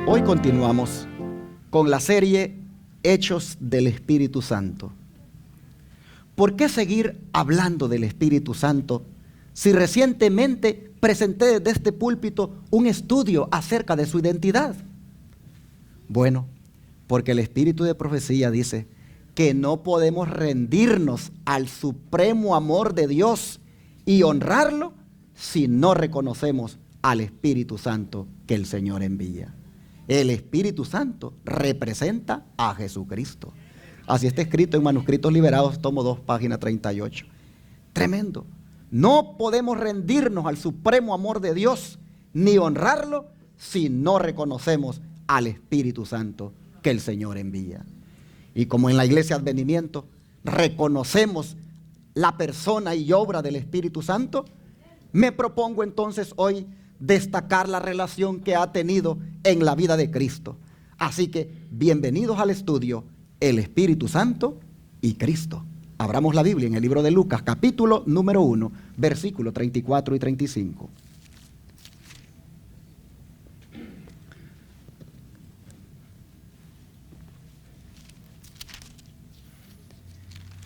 Hoy continuamos con la serie Hechos del Espíritu Santo. ¿Por qué seguir hablando del Espíritu Santo si recientemente presenté desde este púlpito un estudio acerca de su identidad? Bueno, porque el Espíritu de Profecía dice que no podemos rendirnos al supremo amor de Dios y honrarlo si no reconocemos al Espíritu Santo que el Señor envía. El Espíritu Santo representa a Jesucristo. Así está escrito en Manuscritos Liberados, tomo 2, página 38. Tremendo. No podemos rendirnos al supremo amor de Dios ni honrarlo si no reconocemos al Espíritu Santo que el Señor envía. Y como en la Iglesia Advenimiento reconocemos la persona y obra del Espíritu Santo, me propongo entonces hoy destacar la relación que ha tenido en la vida de Cristo. Así que bienvenidos al estudio El Espíritu Santo y Cristo. Abramos la Biblia en el libro de Lucas, capítulo número 1, versículos 34 y 35.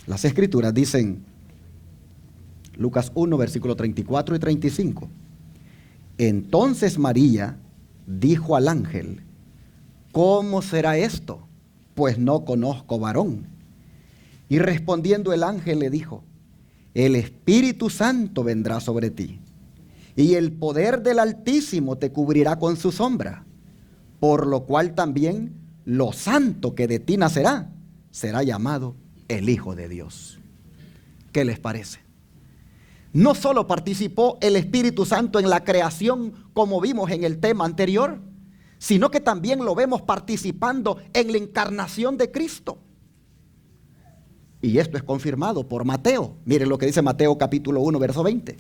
Las Escrituras dicen, Lucas 1, versículos 34 y 35. Entonces María dijo al ángel: ¿cómo será esto? Pues no conozco varón. Y respondiendo el ángel le dijo: el Espíritu Santo vendrá sobre ti, y el poder del Altísimo te cubrirá con su sombra, por lo cual también lo santo que de ti nacerá será llamado el Hijo de Dios. ¿Qué les parece? No solo participó el Espíritu Santo en la creación, como vimos en el tema anterior, sino que también lo vemos participando en la encarnación de Cristo. Y esto es confirmado por Mateo. Miren lo que dice Mateo capítulo 1, verso 20.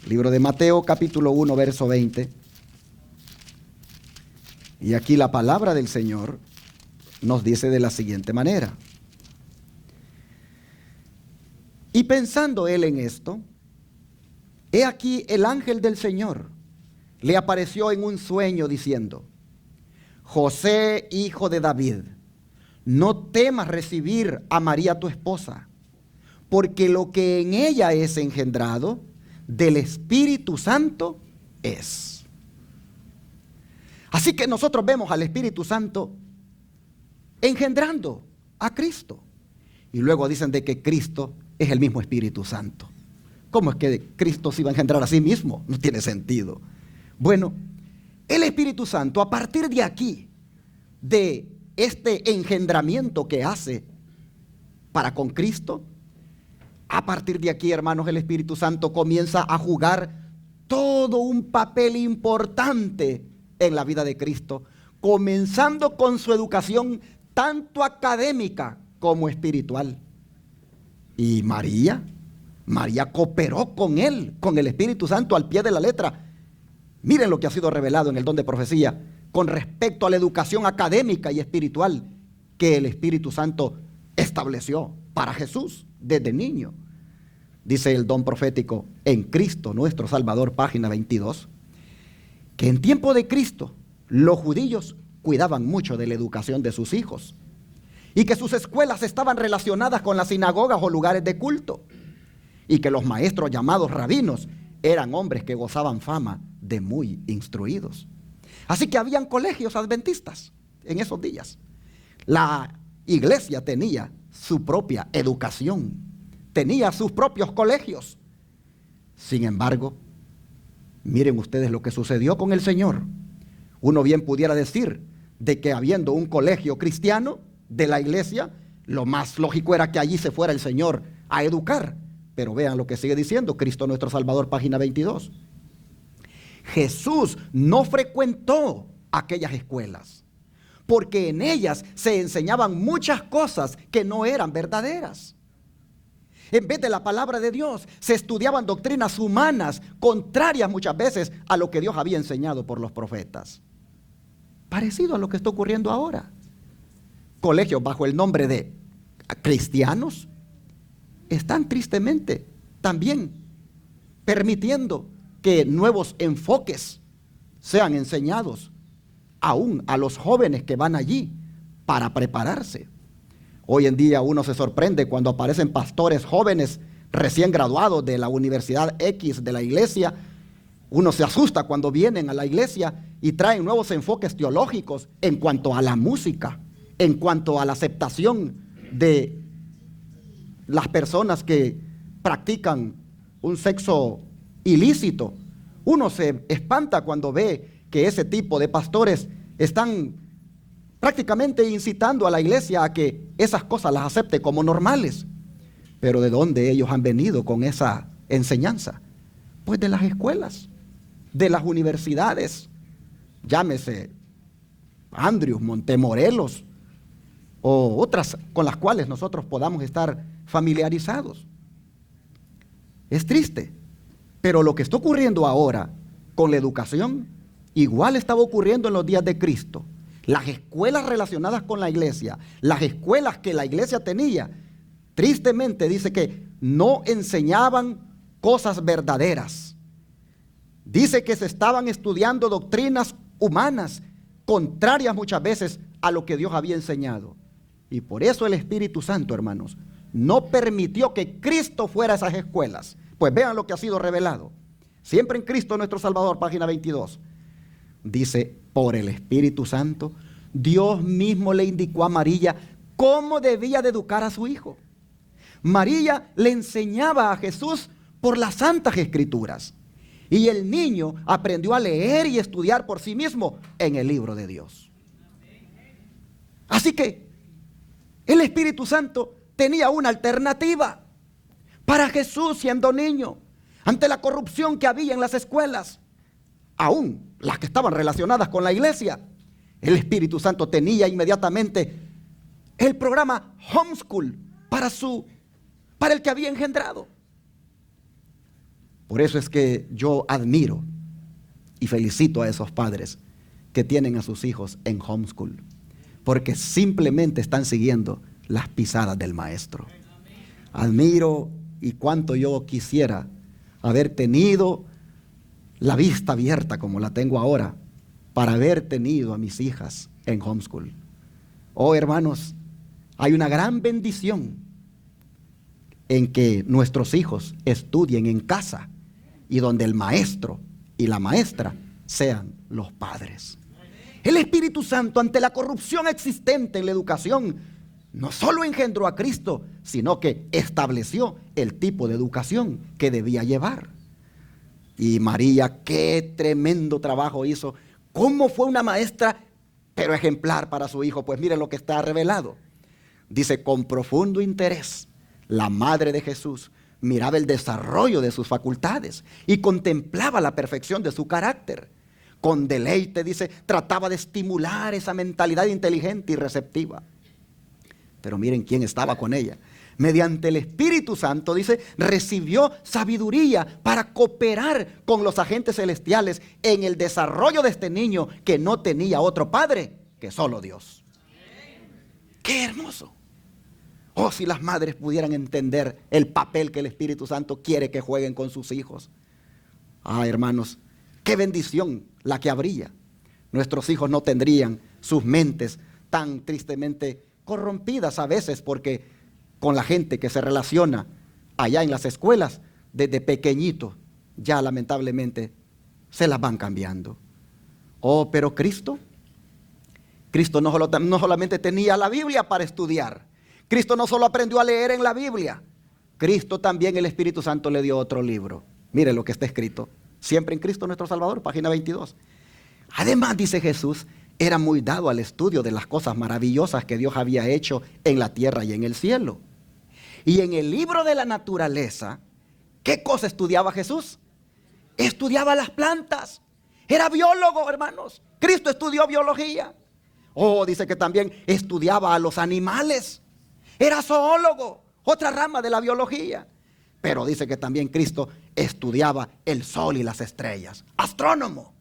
Libro de Mateo capítulo 1, verso 20. Y aquí la palabra del Señor nos dice de la siguiente manera: y pensando él en esto, he aquí el ángel del Señor le apareció en un sueño diciendo: José, hijo de David, no temas recibir a María tu esposa, porque lo que en ella es engendrado del Espíritu Santo es. Así que nosotros vemos al Espíritu Santo engendrando a Cristo. Y luego dicen de que Cristo es el mismo Espíritu Santo. ¿Cómo es que Cristo se iba a engendrar a sí mismo? No tiene sentido. Bueno, el Espíritu Santo, a partir de aquí, de este engendramiento que hace para con Cristo, a partir de aquí, hermanos, el Espíritu Santo comienza a jugar todo un papel importante en la vida de Cristo, comenzando con su educación tanto académica como espiritual. Y María cooperó con él, con el Espíritu Santo al pie de la letra. Miren lo que ha sido revelado en el don de profecía con respecto a la educación académica y espiritual que el Espíritu Santo estableció para Jesús desde niño. Dice el don profético en Cristo nuestro Salvador, página 22, que en tiempo de Cristo los judíos cuidaban mucho de la educación de sus hijos y que sus escuelas estaban relacionadas con las sinagogas o lugares de culto, y que los maestros llamados rabinos eran hombres que gozaban fama de muy instruidos. Así que habían colegios adventistas en esos días. La iglesia tenía su propia educación, tenía sus propios colegios. Sin embargo, miren ustedes lo que sucedió con el Señor. Uno bien pudiera decir de que habiendo un colegio cristiano de la iglesia, lo más lógico era que allí se fuera el Señor a educar. Pero vean lo que sigue diciendo Cristo nuestro Salvador, página 22. Jesús no frecuentó aquellas escuelas, porque en ellas se enseñaban muchas cosas que no eran verdaderas. En vez de la palabra de Dios, se estudiaban doctrinas humanas, contrarias muchas veces a lo que Dios había enseñado por los profetas. Parecido a lo que está ocurriendo ahora. Colegios bajo el nombre de cristianos están tristemente también permitiendo que nuevos enfoques sean enseñados aún a los jóvenes que van allí para prepararse. Hoy en día uno se sorprende cuando aparecen pastores jóvenes recién graduados de la Universidad X de la iglesia. Uno se asusta cuando vienen a la iglesia y traen nuevos enfoques teológicos en cuanto a la música, en cuanto a la aceptación de las personas que practican un sexo ilícito. Uno se espanta cuando ve que ese tipo de pastores están prácticamente incitando a la iglesia a que esas cosas las acepte como normales. Pero ¿de dónde ellos han venido con esa enseñanza? Pues de las escuelas, de las universidades, llámese Andrews, Montemorelos o otras con las cuales nosotros podamos estar familiarizados. Es triste, pero lo que está ocurriendo ahora con la educación, igual estaba ocurriendo en los días de Cristo. Las escuelas relacionadas con la iglesia, las escuelas que la iglesia tenía, tristemente dice que no enseñaban cosas verdaderas. Dice que se estaban estudiando doctrinas humanas, contrarias muchas veces a lo que Dios había enseñado. Y por eso el Espíritu Santo, hermanos, no permitió que Cristo fuera a esas escuelas. Pues vean lo que ha sido revelado. Siempre en Cristo nuestro Salvador, página 22. Dice, por el Espíritu Santo, Dios mismo le indicó a María cómo debía de educar a su hijo. María le enseñaba a Jesús por las Santas Escrituras. Y el niño aprendió a leer y estudiar por sí mismo en el libro de Dios. Así que el Espíritu Santo tenía una alternativa para Jesús siendo niño, ante la corrupción que había en las escuelas, aún las que estaban relacionadas con la iglesia. El Espíritu Santo tenía inmediatamente el programa Homeschool para el que había engendrado. Por eso es que yo admiro y felicito a esos padres que tienen a sus hijos en Homeschool, porque simplemente están siguiendo las pisadas del maestro. Admiro y cuánto yo quisiera haber tenido la vista abierta como la tengo ahora para haber tenido a mis hijas en Homeschool. Oh, hermanos, hay una gran bendición en que nuestros hijos estudien en casa y donde el maestro y la maestra sean los padres. El Espíritu Santo, ante la corrupción existente en la educación, no solo engendró a Cristo, sino que estableció el tipo de educación que debía llevar. Y María, qué tremendo trabajo hizo. ¿Cómo fue una maestra, pero ejemplar para su hijo? Pues miren lo que está revelado. Dice, con profundo interés, la madre de Jesús miraba el desarrollo de sus facultades y contemplaba la perfección de su carácter. Con deleite, dice, trataba de estimular esa mentalidad inteligente y receptiva. Pero miren quién estaba con ella. Mediante el Espíritu Santo, dice, recibió sabiduría para cooperar con los agentes celestiales en el desarrollo de este niño que no tenía otro padre que solo Dios. ¡Qué hermoso! Oh, si las madres pudieran entender el papel que el Espíritu Santo quiere que jueguen con sus hijos. Ah, hermanos, qué bendición la que habría. Nuestros hijos no tendrían sus mentes tan tristemente corrompidas a veces, porque con la gente que se relaciona allá en las escuelas, desde pequeñito, ya lamentablemente se las van cambiando. Oh, pero Cristo no solamente tenía la Biblia para estudiar. Cristo no solo aprendió a leer en la Biblia. Cristo también, el Espíritu Santo, le dio otro libro. Mire lo que está escrito. Siempre en Cristo nuestro Salvador, página 22. Además, dice Jesús, era muy dado al estudio de las cosas maravillosas que Dios había hecho en la tierra y en el cielo. Y en el libro de la naturaleza, ¿qué cosa estudiaba Jesús? Estudiaba las plantas. Era biólogo, hermanos. Cristo estudió biología. Oh, dice que también estudiaba a los animales. Era zoólogo, otra rama de la biología. Pero dice que también Cristo estudiaba el sol y las estrellas. Astrónomo.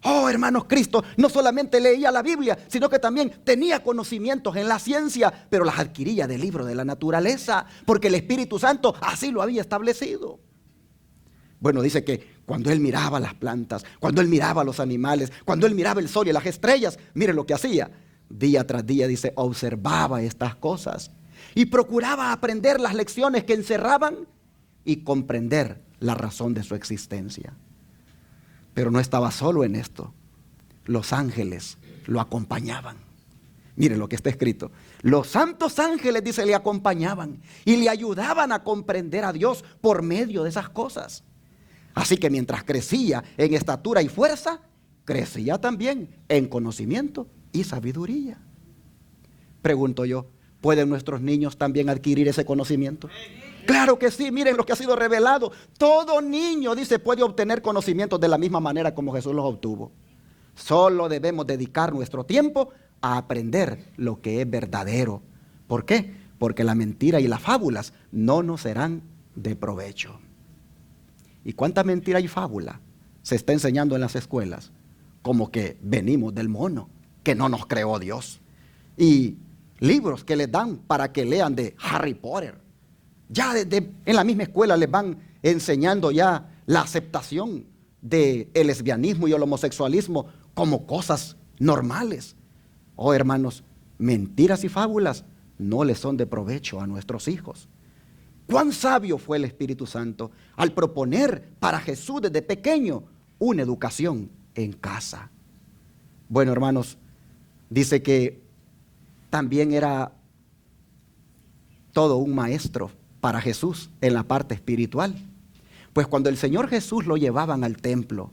Oh, hermanos, Cristo no solamente leía la Biblia, sino que también tenía conocimientos en la ciencia, pero las adquiría del libro de la naturaleza, porque el Espíritu Santo así lo había establecido. Bueno, dice que cuando él miraba las plantas, cuando él miraba los animales, cuando él miraba el sol y las estrellas, mire lo que hacía. Día tras día, dice, observaba estas cosas y procuraba aprender las lecciones que encerraban y comprender la razón de su existencia. Pero no estaba solo en esto. Los ángeles lo acompañaban. Miren lo que está escrito. Los santos ángeles, dice, le acompañaban y le ayudaban a comprender a Dios por medio de esas cosas. Así que mientras crecía en estatura y fuerza, crecía también en conocimiento y sabiduría. Pregunto yo, ¿pueden nuestros niños también adquirir ese conocimiento? Claro que sí, miren lo que ha sido revelado. Todo niño, dice, puede obtener conocimientos de la misma manera como Jesús los obtuvo. Solo debemos dedicar nuestro tiempo a aprender lo que es verdadero. ¿Por qué? Porque la mentira y las fábulas no nos serán de provecho. ¿Y cuánta mentira y fábula se está enseñando en las escuelas? Como que venimos del mono, que no nos creó Dios. Y libros que les dan para que lean de Harry Potter. Ya en la misma escuela les van enseñando ya la aceptación del lesbianismo y el homosexualismo como cosas normales. Oh, hermanos, mentiras y fábulas no les son de provecho a nuestros hijos. Cuán sabio fue el Espíritu Santo al proponer para Jesús desde pequeño una educación en casa. Bueno, hermanos, dice que también era todo un maestro para Jesús en la parte espiritual. Pues cuando el Señor Jesús lo llevaban al templo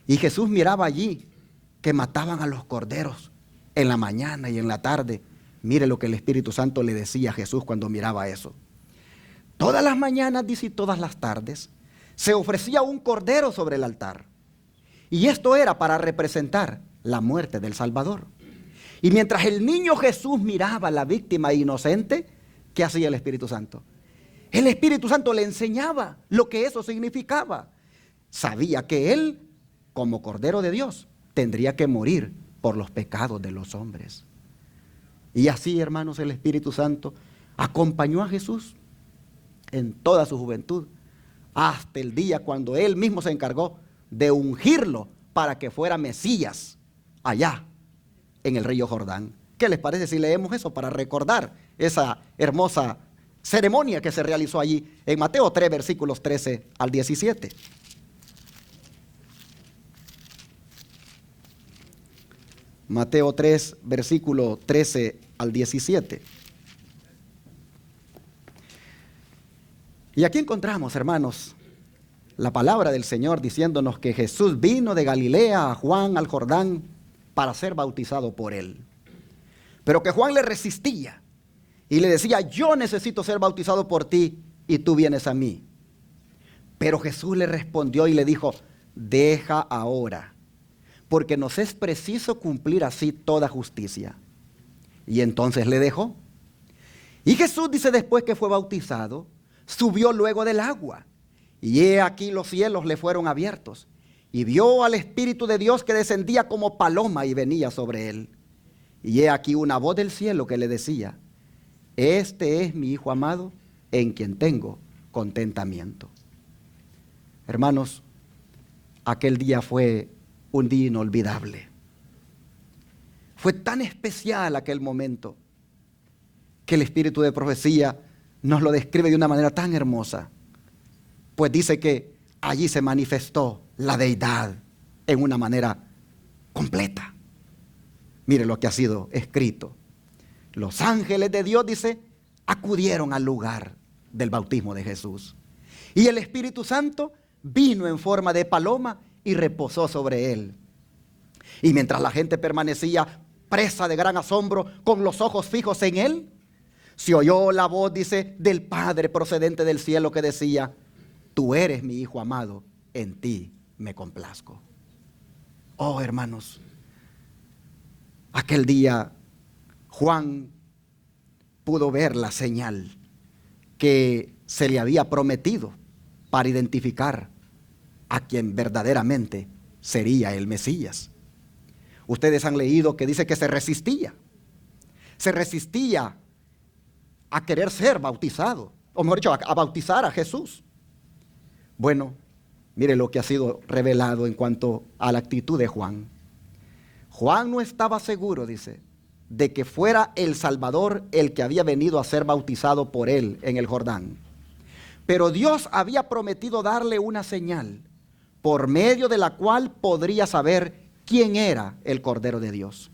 y Jesús miraba allí que mataban a los corderos en la mañana y en la tarde, mire lo que el Espíritu Santo le decía a Jesús cuando miraba eso. Todas las mañanas, dice, y todas las tardes, se ofrecía un cordero sobre el altar. Y esto era para representar la muerte del Salvador. Y mientras el niño Jesús miraba a la víctima inocente, ¿qué hacía el Espíritu Santo? El Espíritu Santo le enseñaba lo que eso significaba. Sabía que él, como Cordero de Dios, tendría que morir por los pecados de los hombres. Y así, hermanos, el Espíritu Santo acompañó a Jesús en toda su juventud, hasta el día cuando él mismo se encargó de ungirlo para que fuera Mesías allá en el río Jordán. ¿Qué les parece si leemos eso para recordar esa hermosa ceremonia que se realizó allí en Mateo 3, versículos 13 al 17? Mateo 3, versículo 13 al 17. Y aquí encontramos, hermanos, la palabra del Señor diciéndonos que Jesús vino de Galilea a Juan al Jordán para ser bautizado por él. Pero que Juan le resistía y le decía, yo necesito ser bautizado por ti y tú vienes a mí. Pero Jesús le respondió y le dijo, deja ahora, porque nos es preciso cumplir así toda justicia. Y entonces le dejó. Y Jesús, dice, después que fue bautizado, subió luego del agua, y he aquí los cielos le fueron abiertos, y vio al Espíritu de Dios que descendía como paloma y venía sobre él. Y he aquí una voz del cielo que le decía, este es mi Hijo amado, en quien tengo contentamiento. Hermanos, aquel día fue un día inolvidable. Fue tan especial aquel momento que el Espíritu de profecía nos lo describe de una manera tan hermosa, pues dice que allí se manifestó la deidad en una manera completa. Mire lo que ha sido escrito. Los ángeles de Dios, dice, acudieron al lugar del bautismo de Jesús. Y el Espíritu Santo vino en forma de paloma y reposó sobre él. Y mientras la gente permanecía presa de gran asombro, con los ojos fijos en él, se oyó la voz, dice, del Padre procedente del cielo que decía, tú eres mi Hijo amado, en ti me complazco. Oh, hermanos, aquel día Juan pudo ver la señal que se le había prometido para identificar a quien verdaderamente sería el Mesías. Ustedes han leído que dice que se resistía a querer ser bautizado, o mejor dicho, a bautizar a Jesús. Bueno, mire lo que ha sido revelado en cuanto a la actitud de Juan. Juan no estaba seguro, dice, de que fuera el Salvador el que había venido a ser bautizado por él en el Jordán. Pero Dios había prometido darle una señal por medio de la cual podría saber quién era el Cordero de Dios.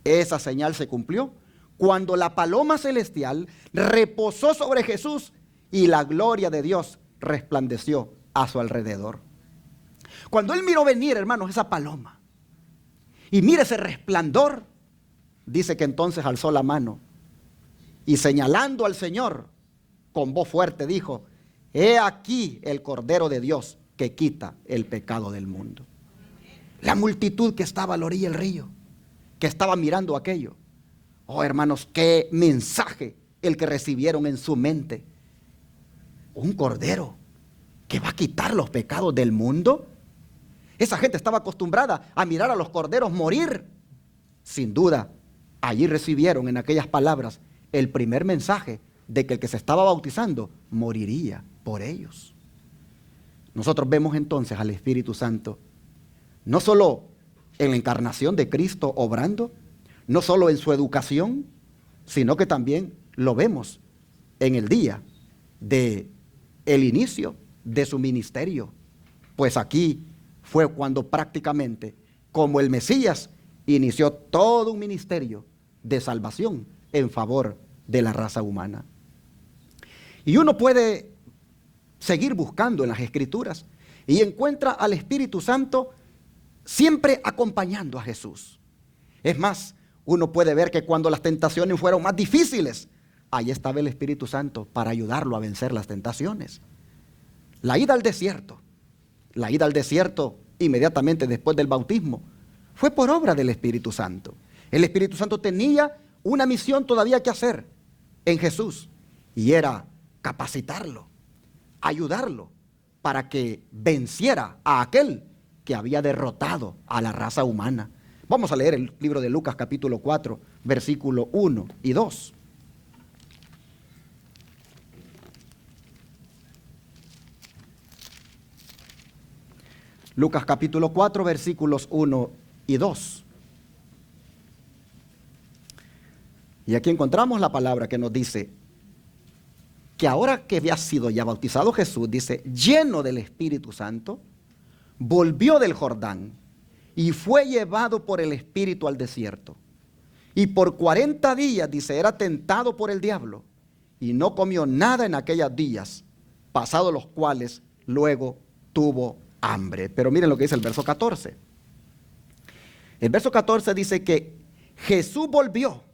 Esa señal se cumplió cuando la paloma celestial reposó sobre Jesús y la gloria de Dios resplandeció a su alrededor. Cuando él miró venir, hermanos, esa paloma, y mire ese resplandor, dice que entonces alzó la mano y señalando al Señor con voz fuerte dijo: he aquí el Cordero de Dios que quita el pecado del mundo. La multitud que estaba a la orilla del río, que estaba mirando aquello, oh hermanos, qué mensaje el que recibieron en su mente. Un cordero que va a quitar los pecados del mundo. Esa gente estaba acostumbrada a mirar a los corderos morir. Sin duda, allí recibieron en aquellas palabras el primer mensaje de que el que se estaba bautizando moriría por ellos. Nosotros vemos entonces al Espíritu Santo, no solo en la encarnación de Cristo obrando, no solo en su educación, sino que también lo vemos en el día de el inicio de su ministerio. Pues aquí fue cuando prácticamente, como el Mesías, inició todo un ministerio de salvación en favor de la raza humana. Y uno puede seguir buscando en las Escrituras y encuentra al Espíritu Santo siempre acompañando a Jesús. Es más, uno puede ver que cuando las tentaciones fueron más difíciles, ahí estaba el Espíritu Santo para ayudarlo a vencer las tentaciones. La ida al desierto inmediatamente después del bautismo, fue por obra del Espíritu Santo. El Espíritu Santo tenía una misión todavía que hacer en Jesús, y era capacitarlo, ayudarlo para que venciera a aquel que había derrotado a la raza humana. Vamos a leer el libro de Lucas capítulo 4, versículo 1 y 2. Lucas capítulo 4, versículos 1 y 2. Y aquí encontramos la palabra que nos dice que ahora que había sido ya bautizado Jesús, dice, lleno del Espíritu Santo, volvió del Jordán y fue llevado por el Espíritu al desierto. Y por 40 días, dice, era tentado por el diablo y no comió nada en aquellos días, pasados los cuales luego tuvo hambre. Pero miren lo que dice el verso 14. El verso 14 dice que Jesús volvió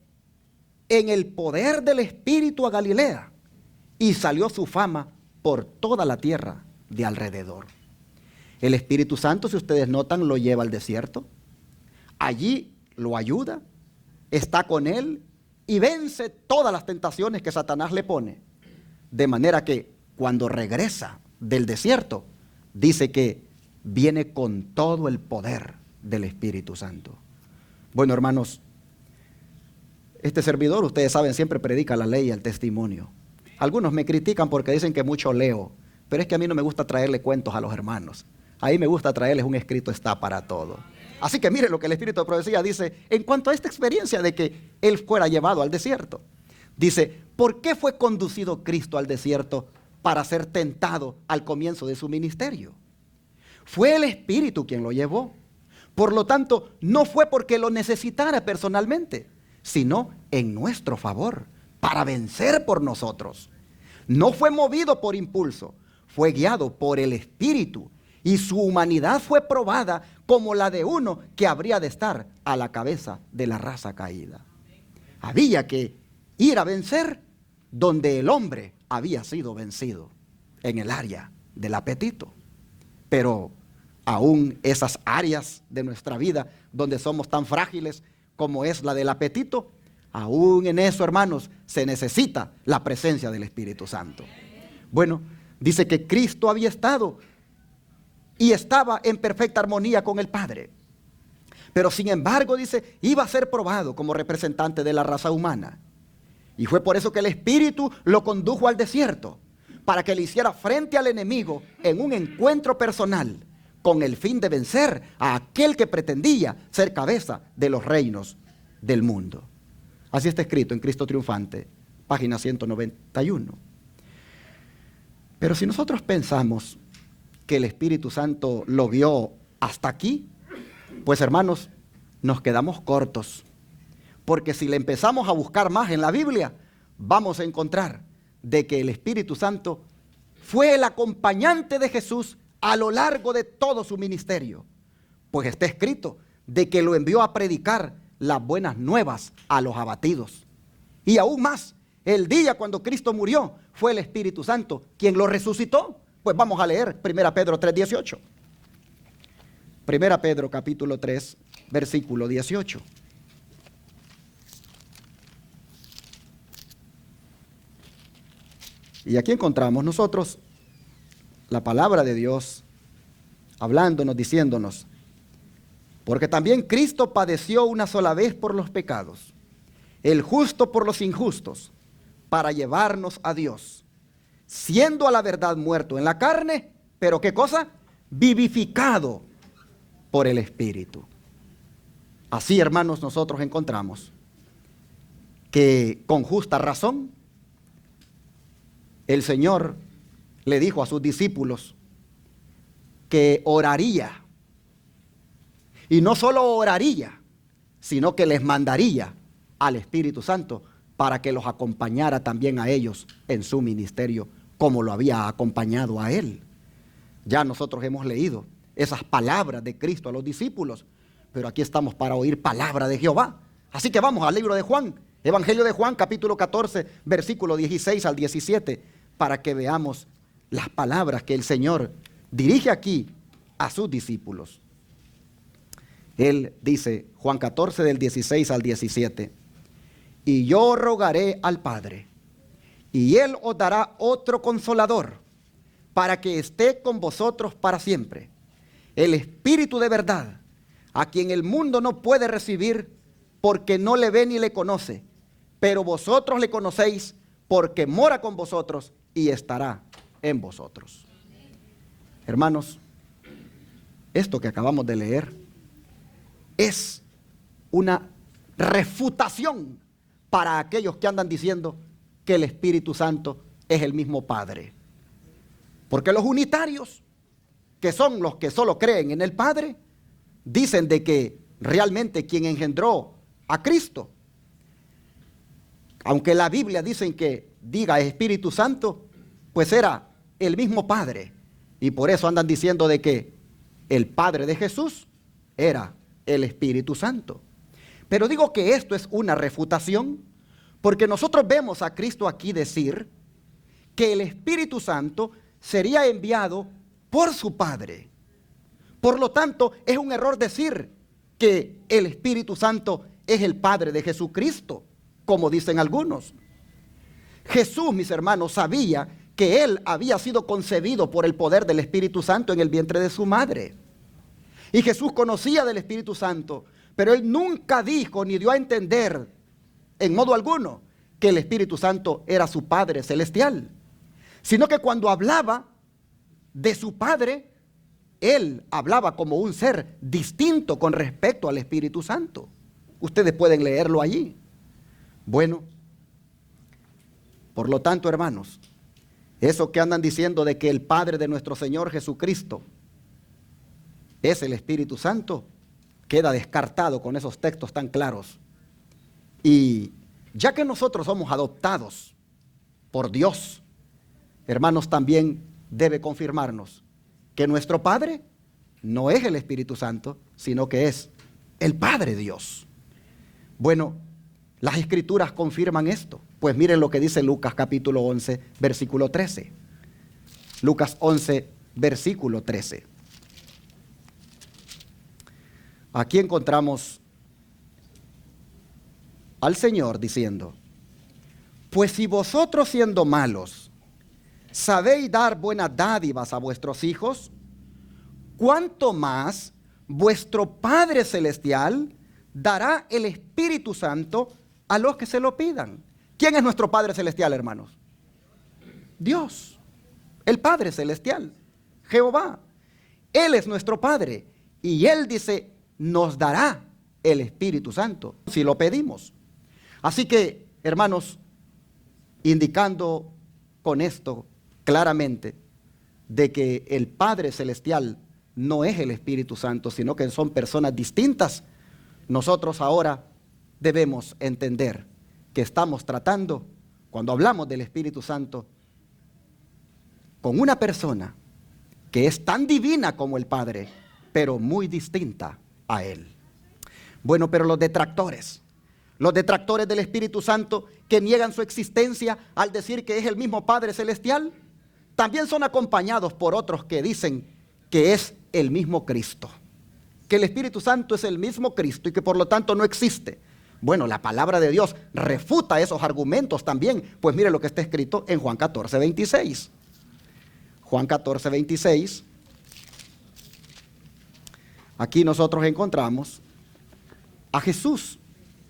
en el poder del Espíritu a Galilea y salió su fama por toda la tierra de alrededor. El Espíritu Santo, si ustedes notan, lo lleva al desierto. Allí lo ayuda, está con él y vence todas las tentaciones que Satanás le pone. De manera que cuando regresa del desierto, dice que viene con todo el poder del Espíritu Santo. Bueno, hermanos, este servidor, ustedes saben, siempre predica la ley y el testimonio. Algunos me critican porque dicen que mucho leo, pero es que a mí no me gusta traerle cuentos a los hermanos. A mí me gusta traerles un escrito está para todo. Así que mire lo que el Espíritu de Profecía dice en cuanto a esta experiencia de que él fuera llevado al desierto. Dice, ¿por qué fue conducido Cristo al desierto para ser tentado al comienzo de su ministerio? Fue el Espíritu quien lo llevó. Por lo tanto, no fue porque lo necesitara personalmente, sino en nuestro favor, para vencer por nosotros. No fue movido por impulso, fue guiado por el Espíritu, y su humanidad fue probada como la de uno que habría de estar a la cabeza de la raza caída. Había que ir a vencer donde el hombre había sido vencido, en el área del apetito. Pero aún esas áreas de nuestra vida donde somos tan frágiles como es la del apetito, aún en eso, hermanos, se necesita la presencia del Espíritu Santo. Bueno, dice que Cristo había estado y estaba en perfecta armonía con el Padre. Pero sin embargo, dice, iba a ser probado como representante de la raza humana. Y fue por eso que el Espíritu lo condujo al desierto, para que le hiciera frente al enemigo en un encuentro personal, con el fin de vencer a aquel que pretendía ser cabeza de los reinos del mundo. Así está escrito en Cristo Triunfante, página 191. Pero si nosotros pensamos que el Espíritu Santo lo vio hasta aquí, pues hermanos, nos quedamos cortos. Porque si le empezamos a buscar más en la Biblia, vamos a encontrar de que el Espíritu Santo fue el acompañante de Jesús a lo largo de todo su ministerio. Pues está escrito de que lo envió a predicar las buenas nuevas a los abatidos. Y aún más, el día cuando Cristo murió, fue el Espíritu Santo quien lo resucitó. Pues vamos a leer 1 Pedro 3:18. 1 Pedro capítulo 3, versículo 18. Y aquí encontramos nosotros la palabra de Dios hablándonos, diciéndonos: porque también Cristo padeció una sola vez por los pecados, el justo por los injustos, para llevarnos a Dios, siendo a la verdad muerto en la carne, pero ¿qué cosa? Vivificado por el Espíritu. Así, hermanos, nosotros encontramos que con justa razón el Señor le dijo a sus discípulos que oraría. Y no solo oraría, sino que les mandaría al Espíritu Santo para que los acompañara también a ellos en su ministerio, como lo había acompañado a él. Ya nosotros hemos leído esas palabras de Cristo a los discípulos, pero aquí estamos para oír palabra de Jehová. Así que vamos al libro de Juan, Evangelio de Juan, capítulo 14, versículo 16 al 17, para que veamos las palabras que el Señor dirige aquí a sus discípulos. Él dice, Juan 14, del 16 al 17, y yo rogaré al Padre, y Él os dará otro consolador, para que esté con vosotros para siempre, el Espíritu de verdad, a quien el mundo no puede recibir, porque no le ve ni le conoce, pero vosotros le conocéis, porque mora con vosotros y estará en vosotros. Hermanos, esto que acabamos de leer es una refutación para aquellos que andan diciendo que el Espíritu Santo es el mismo Padre. Porque los unitarios, que son los que solo creen en el Padre, dicen de que realmente quien engendró a Cristo, aunque la Biblia dicen que diga Espíritu Santo, pues era el mismo Padre. Y por eso andan diciendo de que el Padre de Jesús era el Espíritu Santo. Pero digo que esto es una refutación, porque nosotros vemos a Cristo aquí decir que el Espíritu Santo sería enviado por su Padre. Por lo tanto, es un error decir que el Espíritu Santo es el Padre de Jesucristo, como dicen algunos. Jesús, mis hermanos, sabía que Él había sido concebido por el poder del Espíritu Santo en el vientre de su madre. Y Jesús conocía del Espíritu Santo, pero Él nunca dijo ni dio a entender en modo alguno que el Espíritu Santo era su Padre celestial, sino que cuando hablaba de su Padre, Él hablaba como un ser distinto con respecto al Espíritu Santo. Ustedes pueden leerlo allí. Bueno, por lo tanto, hermanos, eso que andan diciendo de que el Padre de nuestro Señor Jesucristo es el Espíritu Santo, queda descartado con esos textos tan claros. Y ya que nosotros somos adoptados por Dios, hermanos, también debe confirmarnos que nuestro Padre no es el Espíritu Santo, sino que es el Padre Dios. Bueno, las Escrituras confirman esto. Pues miren lo que dice Lucas capítulo 11, versículo 13. Lucas 11, versículo 13. Aquí encontramos al Señor diciendo: pues si vosotros siendo malos sabéis dar buenas dádivas a vuestros hijos, ¿cuánto más vuestro Padre Celestial dará el Espíritu Santo a los que se lo pidan? ¿Quién es nuestro Padre Celestial, hermanos? Dios. el Padre Celestial, Jehová. Él es nuestro Padre y Él dice, nos dará el Espíritu Santo si lo pedimos. Así que, hermanos, indicando con esto claramente de que el Padre Celestial no es el Espíritu Santo, sino que son personas distintas, nosotros ahora debemos entender que estamos tratando, cuando hablamos del Espíritu Santo, con una persona que es tan divina como el Padre, pero muy distinta a Él. Bueno, pero los detractores del Espíritu Santo que niegan su existencia al decir que es el mismo Padre Celestial, también son acompañados por otros que dicen que es el mismo Cristo, que el Espíritu Santo es el mismo Cristo y que por lo tanto no existe. Bueno, la palabra de Dios refuta esos argumentos también, pues mire lo que está escrito en Juan 14, 26. Juan 14, 26. Aquí nosotros encontramos a Jesús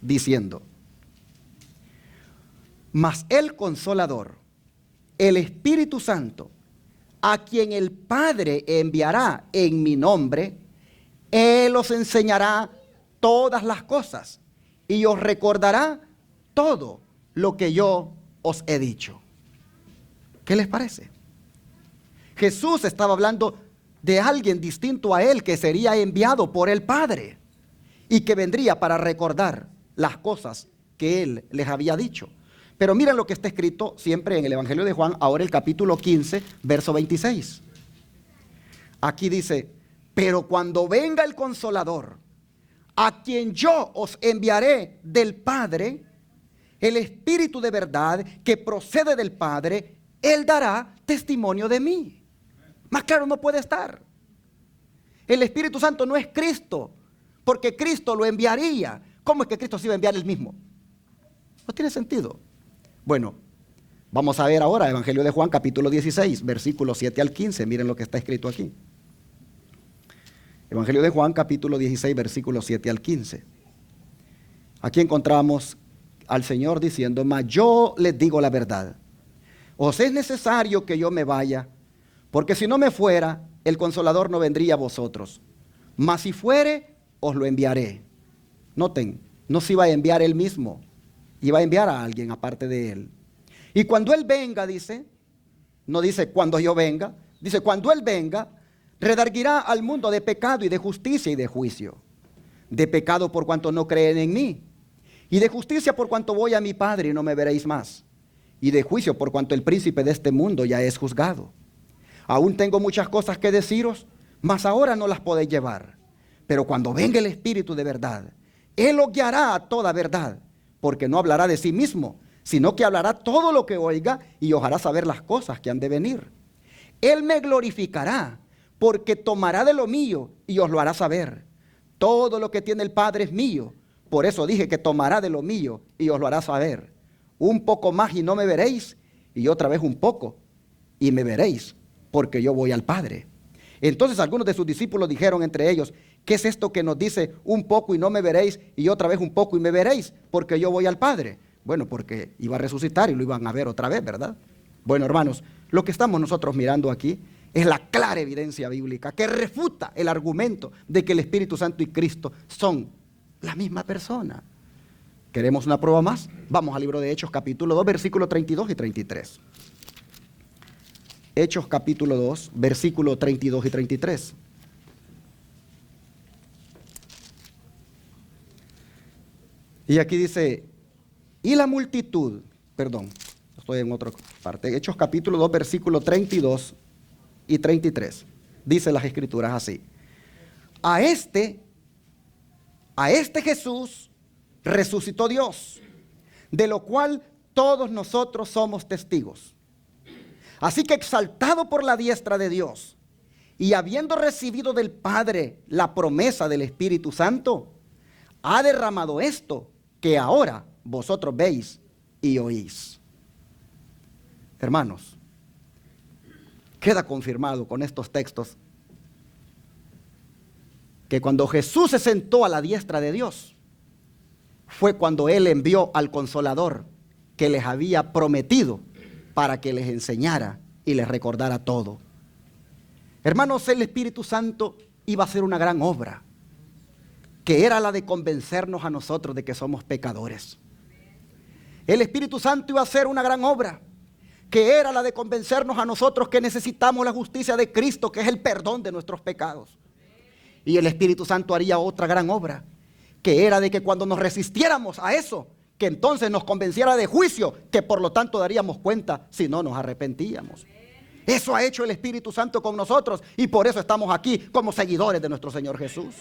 diciendo, mas el Consolador, el Espíritu Santo, a quien el Padre enviará en mi nombre, Él os enseñará todas las cosas y os recordará todo lo que yo os he dicho. ¿Qué les parece? Jesús estaba hablando de alguien distinto a Él que sería enviado por el Padre y que vendría para recordar las cosas que Él les había dicho. Pero miren lo que está escrito siempre en el Evangelio de Juan, ahora el capítulo 15, verso 26. Aquí dice, pero cuando venga el Consolador, a quien yo os enviaré del Padre, el Espíritu de verdad que procede del Padre, Él dará testimonio de mí. Más claro no puede estar. El Espíritu Santo no es Cristo, porque Cristo lo enviaría. ¿Cómo es que Cristo se iba a enviar él mismo? No tiene sentido. Bueno, vamos a ver ahora Evangelio de Juan, capítulo 16, versículos 7 al 15. Miren lo que está escrito aquí. Evangelio de Juan, capítulo 16, versículos 7 al 15. Aquí encontramos al Señor diciendo, mas yo les digo la verdad. Os es necesario que yo me vaya, porque si no me fuera, el Consolador no vendría a vosotros. Mas si fuere, os lo enviaré. Noten, no se iba a enviar él mismo, iba a enviar a alguien aparte de él. Y cuando él venga, dice, no dice cuando yo venga, dice cuando él venga, redarguirá al mundo de pecado y de justicia y de juicio. De pecado por cuanto no creen en mí, y de justicia por cuanto voy a mi Padre y no me veréis más, y de juicio por cuanto el príncipe de este mundo ya es juzgado. Aún tengo muchas cosas que deciros, mas ahora no las podéis llevar. Pero cuando venga el Espíritu de verdad, Él os guiará a toda verdad, porque no hablará de sí mismo, sino que hablará todo lo que oiga y os hará saber las cosas que han de venir. Él me glorificará, porque tomará de lo mío y os lo hará saber. Todo lo que tiene el Padre es mío, por eso dije que tomará de lo mío y os lo hará saber. Un poco más y no me veréis, y otra vez un poco y me veréis, porque yo voy al Padre. Entonces algunos de sus discípulos dijeron entre ellos, ¿qué es esto que nos dice un poco y no me veréis y otra vez un poco y me veréis? Porque yo voy al Padre. Bueno, porque iba a resucitar y lo iban a ver otra vez, ¿verdad? Bueno, hermanos, lo que estamos nosotros mirando aquí es la clara evidencia bíblica que refuta el argumento de que el Espíritu Santo y Cristo son la misma persona. ¿Queremos una prueba más? Vamos al libro de Hechos, capítulo 2, versículos 32 y 33. Hechos capítulo 2, versículos 32 y 33. Y aquí dice, y la multitud, perdón, estoy en otra parte, Hechos capítulo 2, versículos 32 y 33. Dice las Escrituras así, a este Jesús resucitó Dios, de lo cual todos nosotros somos testigos. Así que exaltado por la diestra de Dios y habiendo recibido del Padre la promesa del Espíritu Santo, ha derramado esto que ahora vosotros veis y oís. Hermanos, queda confirmado con estos textos que cuando Jesús se sentó a la diestra de Dios, fue cuando Él envió al Consolador que les había prometido para que les enseñara y les recordara todo. Hermanos, el Espíritu Santo iba a hacer una gran obra, que era la de convencernos a nosotros de que somos pecadores. El Espíritu Santo iba a hacer una gran obra, que era la de convencernos a nosotros que necesitamos la justicia de Cristo, que es el perdón de nuestros pecados. Y el Espíritu Santo haría otra gran obra, que era de que cuando nos resistiéramos a eso, que entonces nos convenciera de juicio, que por lo tanto daríamos cuenta si no nos arrepentíamos. Eso ha hecho el Espíritu Santo con nosotros y por eso estamos aquí como seguidores de nuestro Señor Jesús.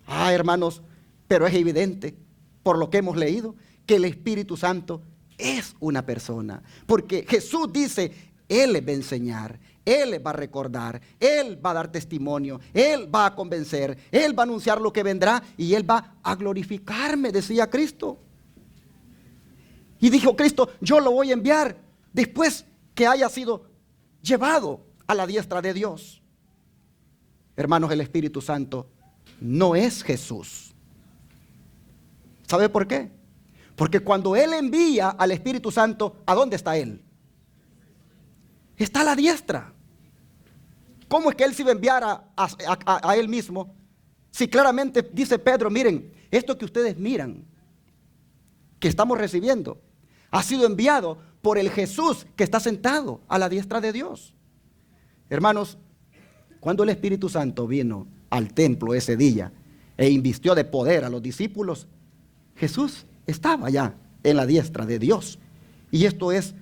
Hermanos, pero es evidente por lo que hemos leído que el Espíritu Santo es una persona, porque Jesús dice, Él les va a enseñar, Él les va a recordar, Él va a dar testimonio, Él va a convencer, Él va a anunciar lo que vendrá y Él va a glorificarme, decía Cristo. Y dijo Cristo, yo lo voy a enviar después que haya sido llevado a la diestra de Dios. Hermanos, el Espíritu Santo no es Jesús. ¿Sabe por qué? Porque cuando Él envía al Espíritu Santo, ¿a dónde está Él? Está a la diestra. ¿Cómo es que Él se iba a enviar a Él mismo? Si claramente dice Pedro, miren, esto que ustedes miran, que estamos recibiendo, ha sido enviado por el Jesús que está sentado a la diestra de Dios. Hermanos, cuando el Espíritu Santo vino al templo ese día e invistió de poder a los discípulos, Jesús estaba ya en la diestra de Dios. Y esto es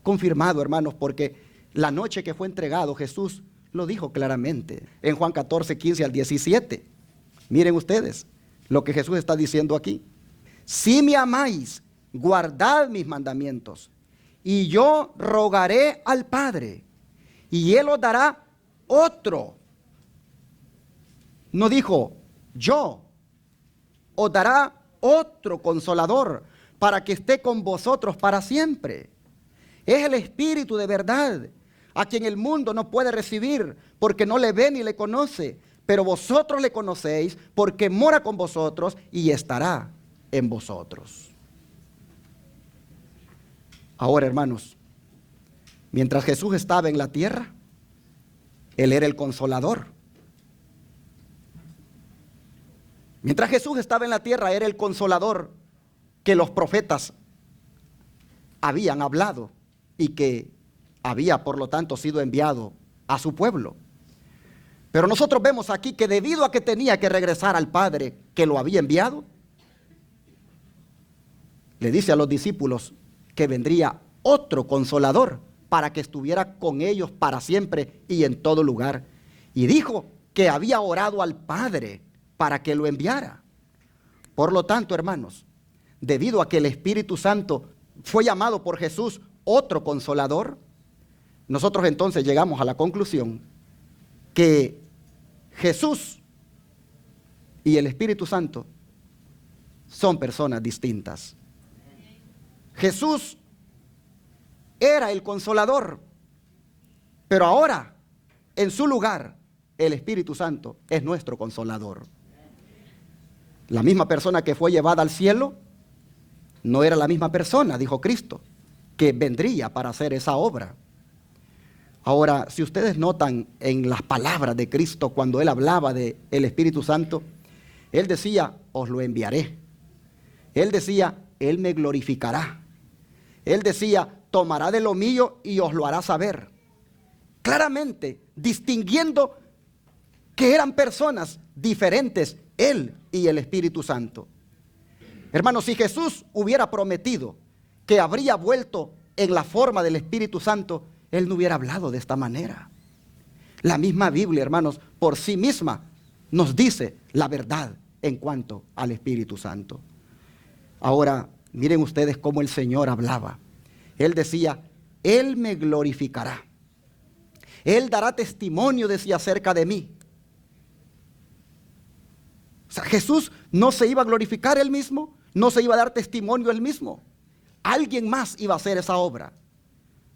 confirmado, hermanos, porque la noche que fue entregado, Jesús lo dijo claramente en Juan 14, 15 al 17. Miren ustedes lo que Jesús está diciendo aquí. Si me amáis, guardad mis mandamientos, y yo rogaré al Padre, y Él os dará otro. No dijo yo, os dará otro consolador para que esté con vosotros para siempre. Es el Espíritu de verdad, a quien el mundo no puede recibir porque no le ve ni le conoce, pero vosotros le conocéis porque mora con vosotros y estará en vosotros. Ahora, hermanos, mientras Jesús estaba en la tierra, Él era el consolador. Mientras Jesús estaba en la tierra, era el consolador que los profetas habían hablado y que había, por lo tanto, sido enviado a su pueblo. Pero nosotros vemos aquí que debido a que tenía que regresar al Padre que lo había enviado, le dice a los discípulos que vendría otro consolador para que estuviera con ellos para siempre y en todo lugar. Y dijo que había orado al Padre para que lo enviara. Por lo tanto, hermanos, debido a que el Espíritu Santo fue llamado por Jesús otro consolador, nosotros entonces llegamos a la conclusión que Jesús y el Espíritu Santo son personas distintas. Jesús era el consolador, pero ahora, en su lugar, el Espíritu Santo es nuestro consolador. La misma persona que fue llevada al cielo no era la misma persona, dijo Cristo, que vendría para hacer esa obra. Ahora, si ustedes notan en las palabras de Cristo cuando Él hablaba del Espíritu Santo, Él decía, os lo enviaré. Él decía, Él me glorificará. Él decía, tomará de lo mío y os lo hará saber. Claramente distinguiendo que eran personas diferentes, Él y el Espíritu Santo. Hermanos, si Jesús hubiera prometido que habría vuelto en la forma del Espíritu Santo, Él no hubiera hablado de esta manera. La misma Biblia, hermanos, por sí misma nos dice la verdad en cuanto al Espíritu Santo. Ahora, miren ustedes cómo el Señor hablaba. Él decía, Él me glorificará. Él dará testimonio de sí acerca de mí. O sea, Jesús no se iba a glorificar Él mismo, no se iba a dar testimonio Él mismo. Alguien más iba a hacer esa obra.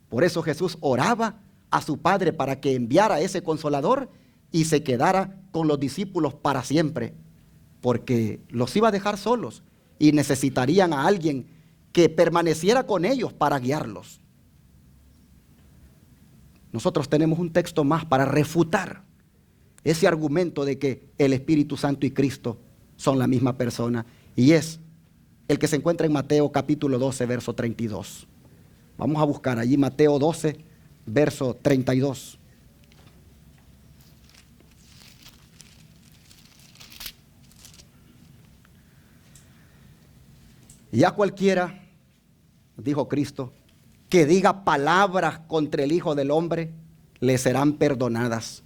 Por eso Jesús oraba a su Padre para que enviara ese consolador y se quedara con los discípulos para siempre, porque los iba a dejar solos y necesitarían a alguien que permaneciera con ellos para guiarlos. nosotros tenemos un texto más para refutar ese argumento de que el Espíritu Santo y Cristo son la misma persona, y es el que se encuentra en Mateo capítulo 12, verso 32. Vamos a buscar allí Mateo 12, verso 32. Y a cualquiera, dijo Cristo, que diga palabras contra el Hijo del Hombre, le serán perdonadas.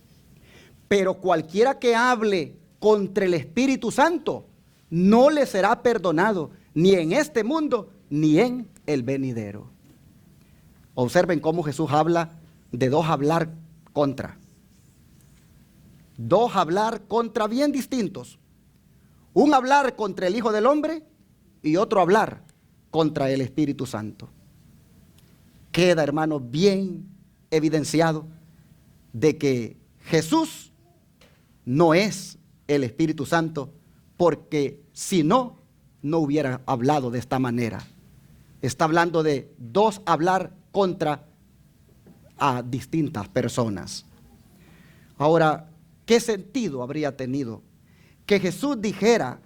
Pero cualquiera que hable contra el Espíritu Santo, no le será perdonado, ni en este mundo, ni en el venidero. Observen cómo Jesús habla de dos hablar contra. Dos hablar contra bien distintos. Un hablar contra el Hijo del Hombre y otro hablar contra el Espíritu Santo. Queda, hermano, bien evidenciado de que Jesús no es el Espíritu Santo, porque si no, no hubiera hablado de esta manera. Está hablando de dos hablar contra a distintas personas. Ahora, ¿qué sentido habría tenido que Jesús dijera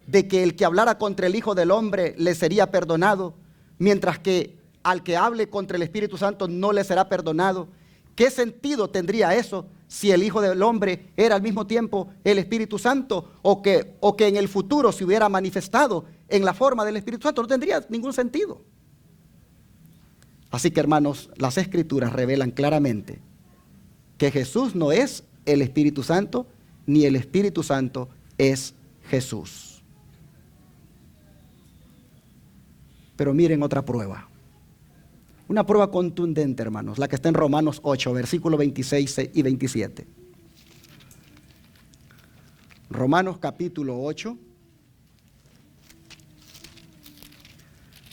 de que el que hablara contra el Hijo del Hombre le sería perdonado, mientras que al que hable contra el Espíritu Santo no le será perdonado? ¿Qué sentido tendría eso si el Hijo del Hombre era al mismo tiempo el Espíritu Santo, o que en el futuro se hubiera manifestado en la forma del Espíritu Santo? No tendría ningún sentido. Así que, hermanos, las Escrituras revelan claramente que Jesús no es el Espíritu Santo, ni el Espíritu Santo es Jesús. Pero miren otra prueba. Una prueba contundente, hermanos, la que está en Romanos 8, versículos 26 y 27. Romanos capítulo 8,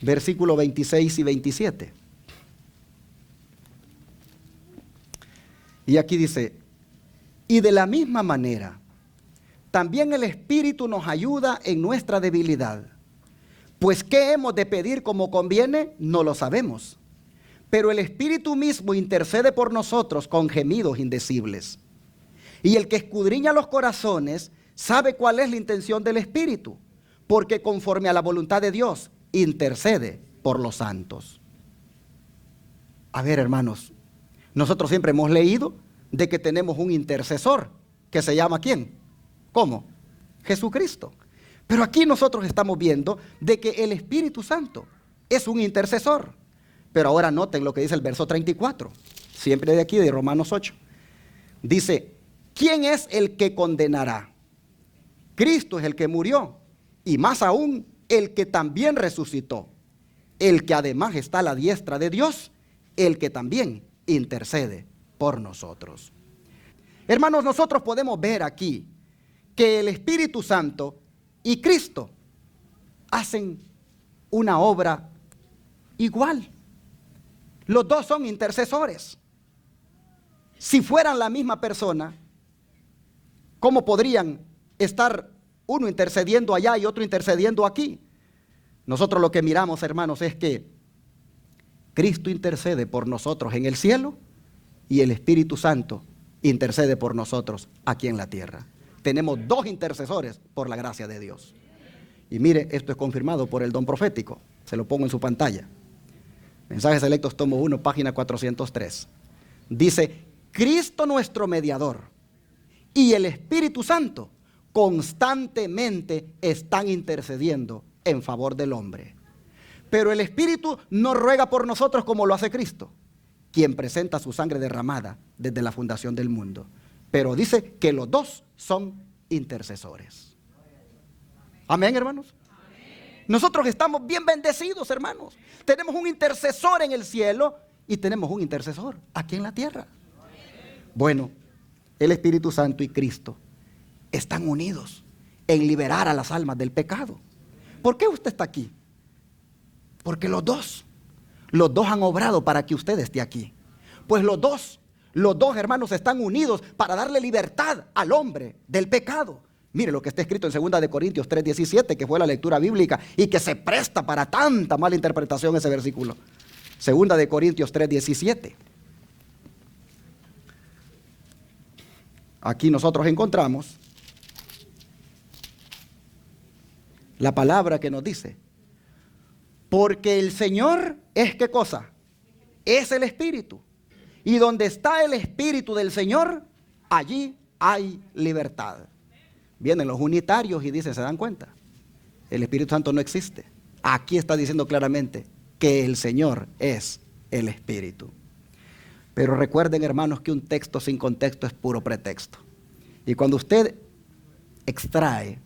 versículos 26 y 27. Y aquí dice: y de la misma manera, también el Espíritu nos ayuda en nuestra debilidad. Pues ¿qué hemos de pedir como conviene? No lo sabemos. Pero el Espíritu mismo intercede por nosotros con gemidos indecibles. Y el que escudriña los corazones sabe cuál es la intención del Espíritu, porque conforme a la voluntad de Dios intercede por los santos. A ver, hermanos, nosotros siempre hemos leído de que tenemos un intercesor, que se llama ¿quién? ¿Cómo? Jesucristo. Pero aquí nosotros estamos viendo de que el Espíritu Santo es un intercesor. Pero ahora noten lo que dice el verso 34, siempre de aquí de Romanos 8. Dice: ¿quién es el que condenará? Cristo es el que murió, y más aún el que también resucitó, el que además está a la diestra de Dios, el que también intercede por nosotros. Hermanos, nosotros podemos ver aquí que el Espíritu Santo y Cristo hacen una obra igual. Los dos son intercesores. Si fueran la misma persona, ¿cómo podrían estar uno intercediendo allá y otro intercediendo aquí? Nosotros lo que miramos, hermanos, es que Cristo intercede por nosotros en el cielo y el Espíritu Santo intercede por nosotros aquí en la tierra. Tenemos dos intercesores por la gracia de Dios. Y mire, esto es confirmado por el don profético. Se lo pongo en su pantalla. Mensajes Selectos, tomo 1, página 403. Dice: Cristo nuestro mediador y el Espíritu Santo constantemente están intercediendo en favor del hombre. Pero el Espíritu no ruega por nosotros como lo hace Cristo, quien presenta su sangre derramada desde la fundación del mundo. Pero dice que los dos son intercesores. Amén, hermanos. Nosotros estamos bien bendecidos, hermanos. Tenemos un intercesor en el cielo y tenemos un intercesor aquí en la tierra. Bueno, el Espíritu Santo y Cristo están unidos en liberar a las almas del pecado. ¿Por qué usted está aquí? Porque los dos han obrado para que usted esté aquí. Pues los dos, hermanos, están unidos para darle libertad al hombre del pecado. Mire lo que está escrito en 2 de Corintios 3:17, que fue la lectura bíblica y que se presta para tanta mala interpretación ese versículo. 2 de Corintios 3:17. aquí nosotros encontramos la palabra que nos dice, porque el Señor es ¿qué cosa? Es el Espíritu. Y donde está el Espíritu del Señor, allí hay libertad. Vienen los unitarios y dicen, ¿se dan cuenta? El Espíritu Santo no existe. Aquí está diciendo claramente que el Señor es el Espíritu. Pero recuerden, hermanos, que un texto sin contexto es puro pretexto. Y cuando usted extrae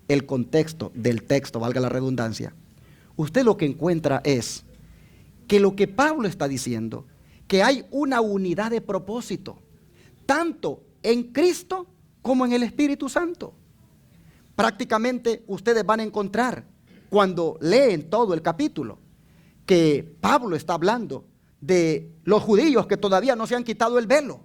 el contexto del texto, valga la redundancia, usted lo que encuentra es que lo que Pablo está diciendo, que hay una unidad de propósito, tanto en Cristo como en el Espíritu Santo. Prácticamente ustedes van a encontrar, cuando leen todo el capítulo, que Pablo está hablando de los judíos que todavía no se han quitado el velo.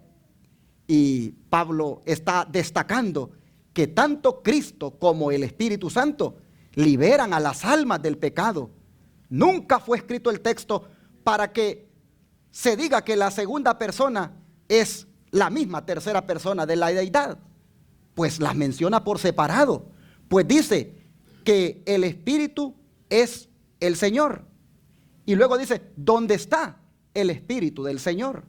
Y Pablo está destacando que tanto Cristo como el Espíritu Santo liberan a las almas del pecado. Nunca fue escrito el texto para que se diga que la segunda persona es la misma tercera persona de la deidad. Pues las menciona por separado. Pues dice que el Espíritu es el Señor. Y luego dice, ¿dónde está el Espíritu del Señor?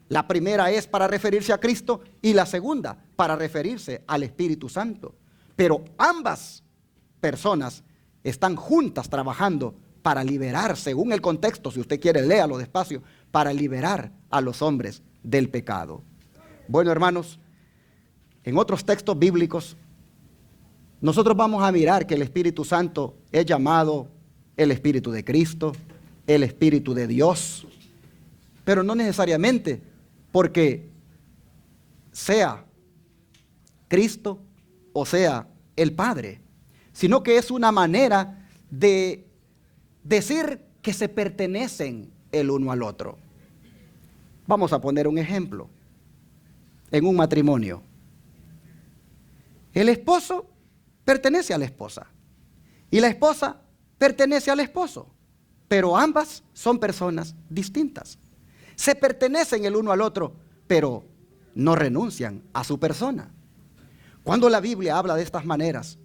La primera es para referirse a Cristo y la segunda para referirse al Espíritu Santo. Pero ambas personas están juntas trabajando para liberar, según el contexto, si usted quiere léalo despacio, para liberar a los hombres del pecado. Bueno, hermanos, en otros textos bíblicos, nosotros vamos a mirar que el Espíritu Santo es llamado el Espíritu de Cristo, el Espíritu de Dios, pero no necesariamente porque sea Cristo o sea el Padre, sino que es una manera de decir que se pertenecen el uno al otro. Vamos a poner un ejemplo. En un matrimonio, el esposo pertenece a la esposa y la esposa pertenece al esposo, pero ambas son personas distintas. Se pertenecen el uno al otro, pero no renuncian a su persona. Cuando la Biblia habla de estas maneras,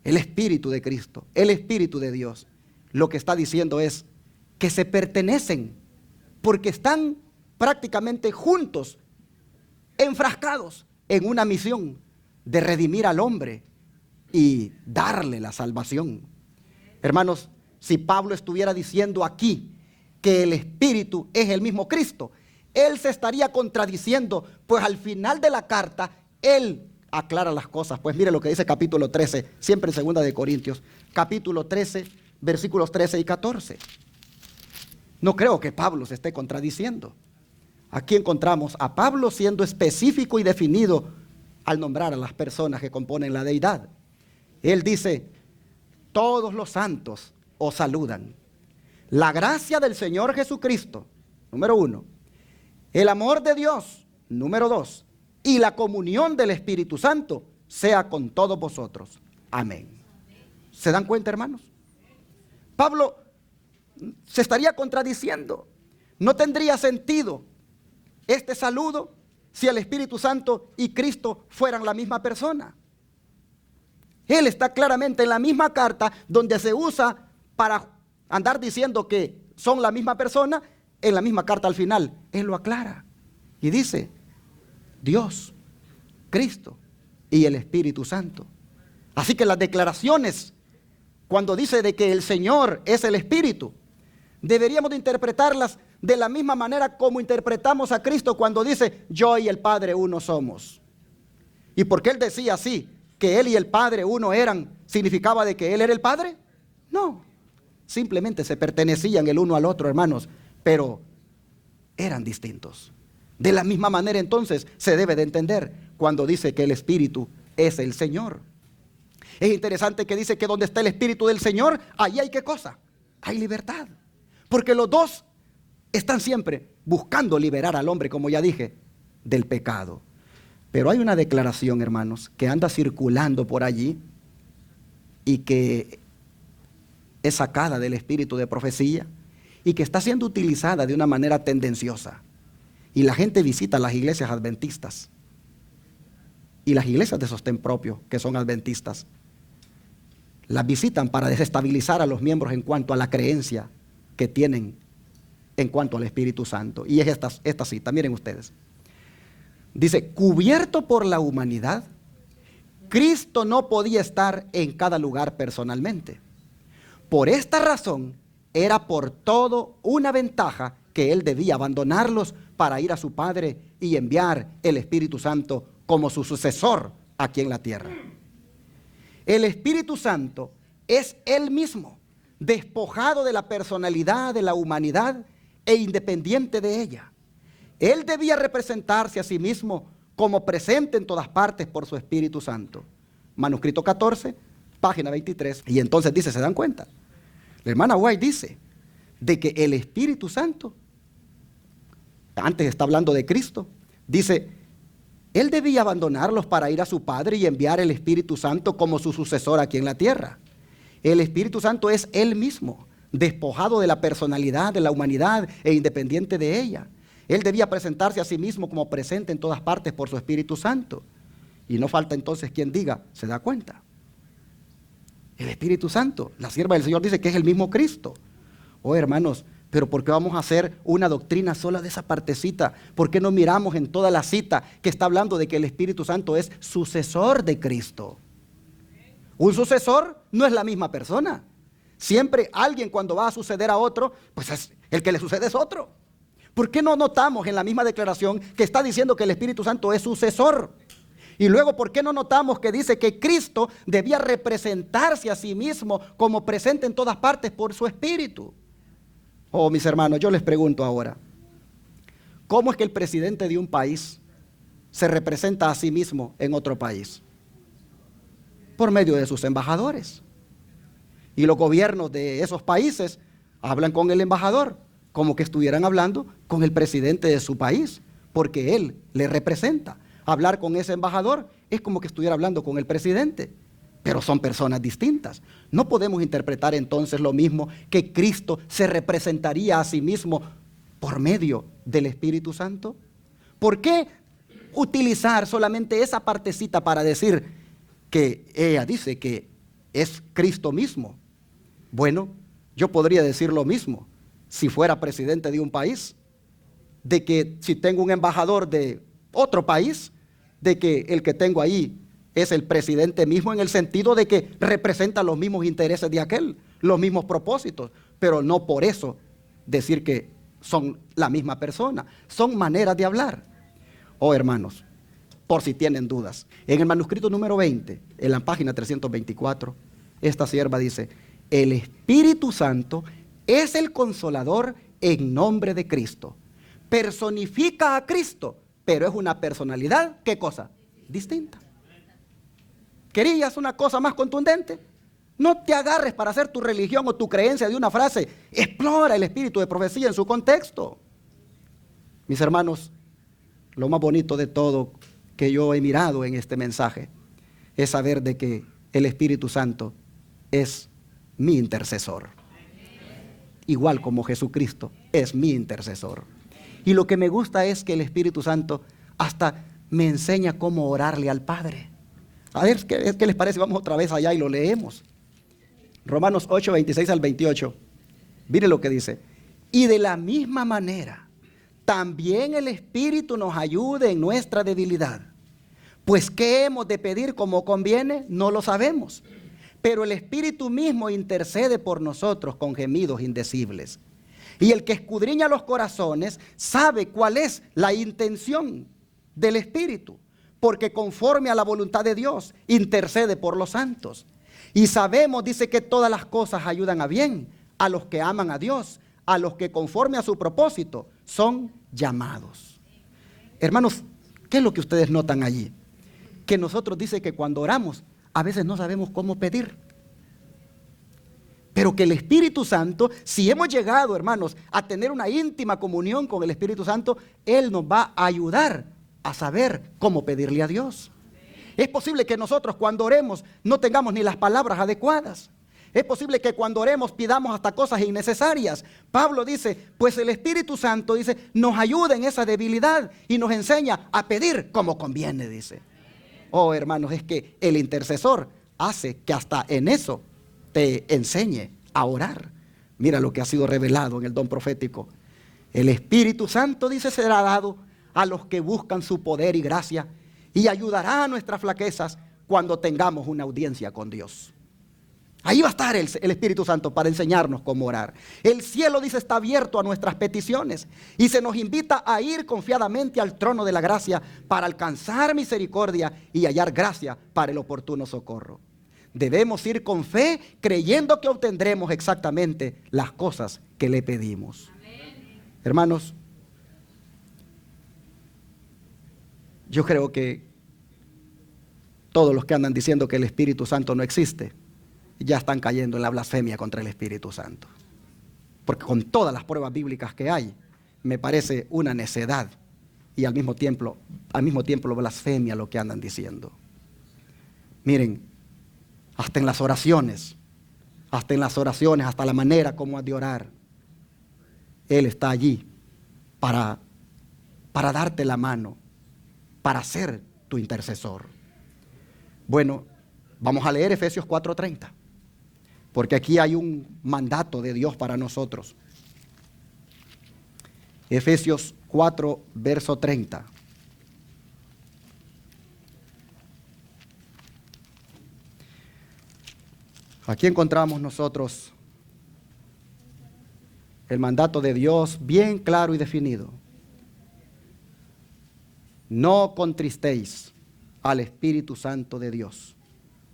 el Espíritu de Cristo, el Espíritu de Dios, lo que está diciendo es que se pertenecen porque están prácticamente juntos, enfrascados en una misión de redimir al hombre y darle la salvación. Hermanos, si Pablo estuviera diciendo aquí que el Espíritu es el mismo Cristo, él se estaría contradiciendo, pues al final de la carta, él aclara las cosas. Pues mire lo que dice capítulo 13, siempre en 2 de Corintios, capítulo 13, versículos 13 y 14. No creo que Pablo se esté contradiciendo. Aquí encontramos a Pablo siendo específico y definido al nombrar a las personas que componen la deidad. Él dice, todos los santos os saludan. La gracia del Señor Jesucristo, número 1. El amor de Dios, número 2. Y la comunión del Espíritu Santo sea con todos vosotros. Amén. ¿Se dan cuenta, hermanos? Pablo se estaría contradiciendo. No tendría sentido este saludo si el Espíritu Santo y Cristo fueran la misma persona. Él está claramente en la misma carta donde se usa para andar diciendo que son la misma persona. En la misma carta al final, él lo aclara y dice, Dios, Cristo y el Espíritu Santo. Así que las declaraciones, cuando dice de que el Señor es el Espíritu, deberíamos de interpretarlas de la misma manera como interpretamos a Cristo cuando dice, yo y el Padre uno somos. ¿Y por qué él decía así? ¿Que él y el Padre uno eran, significaba de que él era el Padre? No, simplemente se pertenecían el uno al otro, hermanos, pero eran distintos. De la misma manera entonces se debe de entender cuando dice que el Espíritu es el Señor. Es interesante que dice que donde está el Espíritu del Señor, ahí hay ¿qué cosa? Hay libertad. Porque los dos están siempre buscando liberar al hombre, como ya dije, del pecado. Pero hay una declaración, hermanos, que anda circulando por allí y que es sacada del espíritu de profecía y que está siendo utilizada de una manera tendenciosa. Y la gente visita las iglesias adventistas y las iglesias de sostén propio, que son adventistas, las visitan para desestabilizar a los miembros en cuanto a la creencia que tienen en cuanto al Espíritu Santo. Y es esta cita, miren ustedes. Dice, cubierto por la humanidad, Cristo no podía estar en cada lugar personalmente. Por esta razón, era por todo una ventaja que Él debía abandonarlos para ir a su Padre y enviar el Espíritu Santo como su sucesor aquí en la tierra. El Espíritu Santo es Él mismo, despojado de la personalidad de la humanidad e independiente de ella. Él debía representarse a sí mismo como presente en todas partes por su Espíritu Santo. Manuscrito 14, página 23. Y entonces dice, ¿se dan cuenta? La hermana White dice de que el Espíritu Santo, antes está hablando de Cristo, dice, Él debía abandonarlos para ir a su Padre y enviar el Espíritu Santo como su sucesor aquí en la tierra. El Espíritu Santo es Él mismo, despojado de la personalidad de la humanidad e independiente de ella. Él debía presentarse a sí mismo como presente en todas partes por su Espíritu Santo. Y no falta entonces quien diga, ¿se da cuenta? El Espíritu Santo, la sierva del Señor dice que es el mismo Cristo. Oh, hermanos, pero ¿por qué vamos a hacer una doctrina sola de esa partecita? ¿Por qué no miramos en toda la cita que está hablando de que el Espíritu Santo es sucesor de Cristo? Un sucesor no es la misma persona. Siempre alguien cuando va a suceder a otro, pues el que le sucede es otro. ¿Por qué no notamos en la misma declaración que está diciendo que el Espíritu Santo es sucesor? Y luego, ¿por qué no notamos que dice que Cristo debía representarse a sí mismo como presente en todas partes por su Espíritu? Oh, mis hermanos, yo les pregunto ahora, ¿cómo es que el presidente de un país se representa a sí mismo en otro país? Por medio de sus embajadores. Y los gobiernos de esos países hablan con el embajador, como que estuvieran hablando con el presidente de su país, porque él le representa. Hablar con ese embajador es como que estuviera hablando con el presidente, pero son personas distintas. No podemos interpretar entonces lo mismo, que Cristo se representaría a sí mismo por medio del Espíritu Santo. ¿Por qué utilizar solamente esa partecita para decir que ella dice que es Cristo mismo? Bueno, yo podría decir lo mismo si fuera presidente de un país, de que si tengo un embajador de otro país, de que el que tengo ahí es el presidente mismo, en el sentido de que representa los mismos intereses de aquel, los mismos propósitos, pero no por eso decir que son la misma persona. Son maneras de hablar. Oh, hermanos, por si tienen dudas, en el manuscrito número 20, en la página 324, esta sierva dice, el Espíritu Santo es el consolador en nombre de Cristo. Personifica a Cristo, pero es una personalidad, ¿qué cosa? Distinta. ¿Querías una cosa más contundente? No te agarres para hacer tu religión o tu creencia de una frase. Explora el espíritu de profecía en su contexto. Mis hermanos, lo más bonito de todo que yo he mirado en este mensaje es saber de que el Espíritu Santo es mi intercesor. Igual como Jesucristo es mi intercesor. Y lo que me gusta es que el Espíritu Santo hasta me enseña cómo orarle al Padre. A ver, ¿qué les parece? Vamos otra vez allá y lo leemos. Romanos 8, 26 al 28. Miren lo que dice. Y de la misma manera, también el Espíritu nos ayude en nuestra debilidad. Pues ¿qué hemos de pedir como conviene? No lo sabemos. Pero el Espíritu mismo intercede por nosotros con gemidos indecibles. Y el que escudriña los corazones sabe cuál es la intención del Espíritu, porque conforme a la voluntad de Dios intercede por los santos. Y sabemos, dice, que todas las cosas ayudan a bien a los que aman a Dios, a los que conforme a su propósito son llamados. Hermanos, ¿qué es lo que ustedes notan allí? Que nosotros, dice, que cuando oramos a veces no sabemos cómo pedir. Pero que el Espíritu Santo, si hemos llegado, hermanos, a tener una íntima comunión con el Espíritu Santo, Él nos va a ayudar a saber cómo pedirle a Dios. Es posible que nosotros cuando oremos no tengamos ni las palabras adecuadas. Es posible que cuando oremos pidamos hasta cosas innecesarias. Pablo dice, pues el Espíritu Santo, dice, nos ayuda en esa debilidad y nos enseña a pedir como conviene, dice. Oh, hermanos, es que el intercesor hace que hasta en eso te enseñe a orar. Mira lo que ha sido revelado en el don profético. El Espíritu Santo, dice, será dado a los que buscan su poder y gracia y ayudará a nuestras flaquezas cuando tengamos una audiencia con Dios. Ahí va a estar el Espíritu Santo para enseñarnos cómo orar. El cielo, dice, está abierto a nuestras peticiones y se nos invita a ir confiadamente al trono de la gracia para alcanzar misericordia y hallar gracia para el oportuno socorro. Debemos ir con fe, creyendo que obtendremos exactamente las cosas que le pedimos. Amén. Hermanos, yo creo que todos los que andan diciendo que el Espíritu Santo no existe, ya están cayendo en la blasfemia contra el Espíritu Santo. Porque con todas las pruebas bíblicas que hay, me parece una necedad y al mismo tiempo blasfemia lo que andan diciendo. Miren, hasta en las oraciones, hasta la manera como has de orar, Él está allí para darte la mano, para ser tu intercesor. Bueno, vamos a leer Efesios 4:30, porque aquí hay un mandato de Dios para nosotros. Efesios 4, verso 30. Aquí encontramos nosotros el mandato de Dios bien claro y definido. No contristéis al Espíritu Santo de Dios,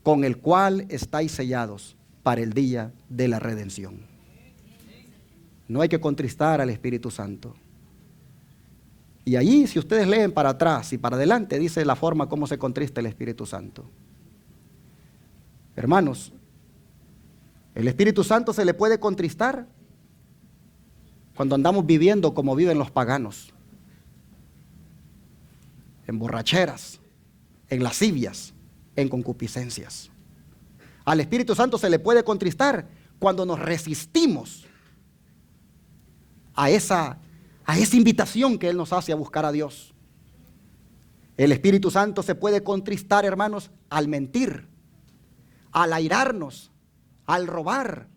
con el cual estáis sellados para el día de la redención. No hay que contristar al Espíritu Santo. Y allí, si ustedes leen para atrás y para adelante, dice la forma como se contrista el Espíritu Santo. Hermanos, el Espíritu Santo se le puede contristar cuando andamos viviendo como viven los paganos, en borracheras, en lascivias, en concupiscencias. Al Espíritu Santo se le puede contristar cuando nos resistimos a esa invitación que Él nos hace a buscar a Dios. El Espíritu Santo se puede contristar, hermanos, al mentir, al airarnos, al robar,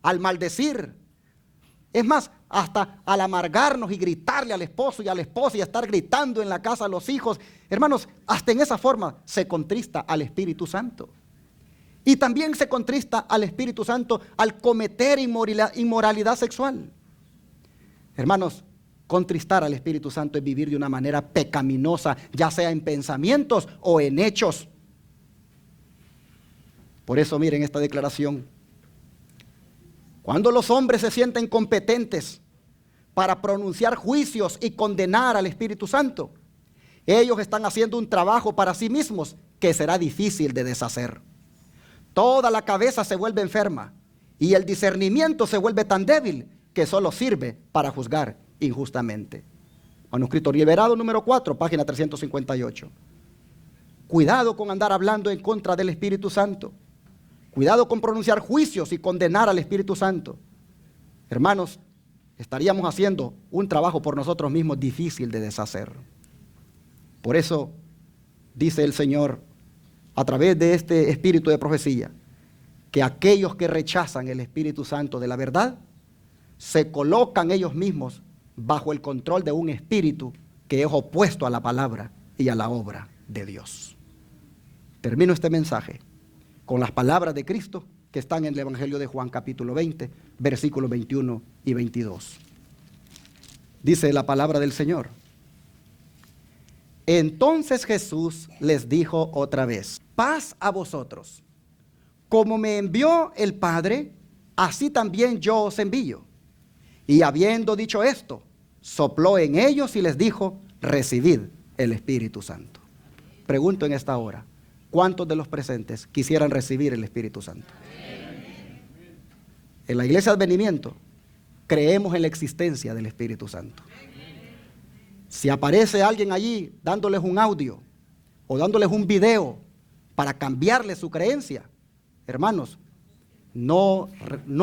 al maldecir. Es más, hasta al amargarnos y gritarle al esposo y a la esposa y estar gritando en la casa a los hijos. Hermanos, hasta en esa forma se contrista al Espíritu Santo. Y también se contrista al Espíritu Santo al cometer inmoralidad sexual. Hermanos, contristar al Espíritu Santo es vivir de una manera pecaminosa, ya sea en pensamientos o en hechos. Por eso miren esta declaración. Cuando los hombres se sienten competentes para pronunciar juicios y condenar al Espíritu Santo, ellos están haciendo un trabajo para sí mismos que será difícil de deshacer. Toda la cabeza se vuelve enferma y el discernimiento se vuelve tan débil que solo sirve para juzgar injustamente. Manuscrito Liberado número 4, página 358. Cuidado con andar hablando en contra del Espíritu Santo. Cuidado con pronunciar juicios y condenar al Espíritu Santo. Hermanos, estaríamos haciendo un trabajo por nosotros mismos difícil de deshacer. Por eso dice el Señor a través de este espíritu de profecía que aquellos que rechazan el Espíritu Santo de la verdad se colocan ellos mismos bajo el control de un espíritu que es opuesto a la palabra y a la obra de Dios. Termino este mensaje con las palabras de Cristo que están en el Evangelio de Juan capítulo 20, versículos 21 y 22. Dice la palabra del Señor. Entonces Jesús les dijo otra vez: paz a vosotros. Como me envió el Padre, así también yo os envío. Y habiendo dicho esto, sopló en ellos y les dijo: recibid el Espíritu Santo. Pregunto en esta hora: ¿cuántos de los presentes quisieran recibir el Espíritu Santo? En la Iglesia Advenimiento creemos en la existencia del Espíritu Santo. Si aparece alguien allí dándoles un audio o dándoles un video para cambiarles su creencia, hermanos, no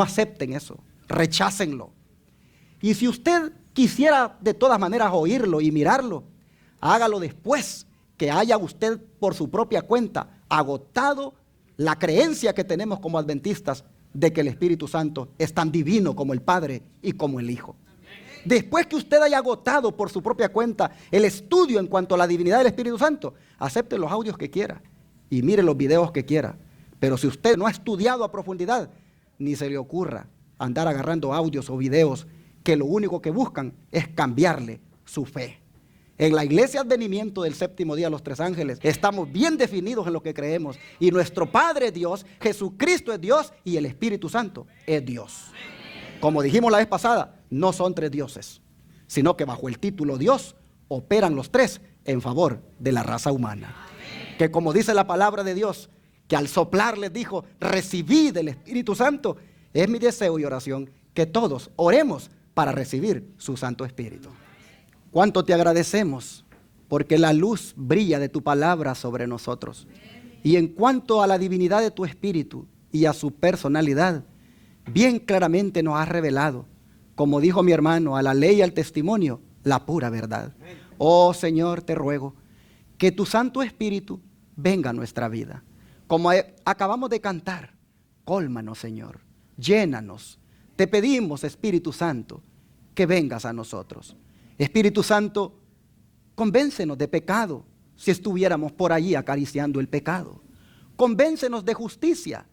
acepten eso, rechácenlo. Y si usted quisiera de todas maneras oírlo y mirarlo, hágalo después que haya usted por su propia cuenta agotado la creencia que tenemos como adventistas de que el Espíritu Santo es tan divino como el Padre y como el Hijo. Después que usted haya agotado por su propia cuenta el estudio en cuanto a la divinidad del Espíritu Santo, acepte los audios que quiera y mire los videos que quiera. Pero si usted no ha estudiado a profundidad, ni se le ocurra andar agarrando audios o videos que lo único que buscan es cambiarle su fe. En la Iglesia Advenimiento del Séptimo Día, los Tres Ángeles, estamos bien definidos en lo que creemos. Y nuestro Padre es Dios, Jesucristo es Dios y el Espíritu Santo es Dios. Como dijimos la vez pasada, no son tres dioses, sino que bajo el título Dios operan los tres en favor de la raza humana. Que como dice la palabra de Dios, que al soplar les dijo, recibid el Espíritu Santo. Es mi deseo y oración que todos oremos para recibir su Santo Espíritu. ¿Cuánto te agradecemos? Porque la luz brilla de tu palabra sobre nosotros. Y en cuanto a la divinidad de tu Espíritu y a su personalidad, bien claramente nos has revelado, como dijo mi hermano, a la ley y al testimonio, la pura verdad. Oh Señor, te ruego que tu Santo Espíritu venga a nuestra vida. Como acabamos de cantar, cólmanos, Señor, llénanos. Te pedimos, Espíritu Santo, que vengas a nosotros. Espíritu Santo, convéncenos de pecado si estuviéramos por allí acariciando el pecado. Convéncenos de justicia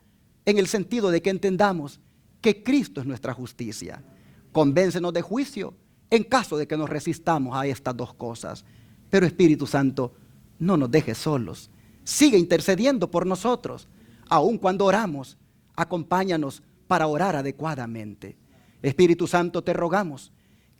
en el sentido de que entendamos que Cristo es nuestra justicia. Convéncenos de juicio en caso de que nos resistamos a estas dos cosas. Pero Espíritu Santo, no nos dejes solos. Sigue intercediendo por nosotros. Aun cuando oramos, acompáñanos para orar adecuadamente. Espíritu Santo, te rogamos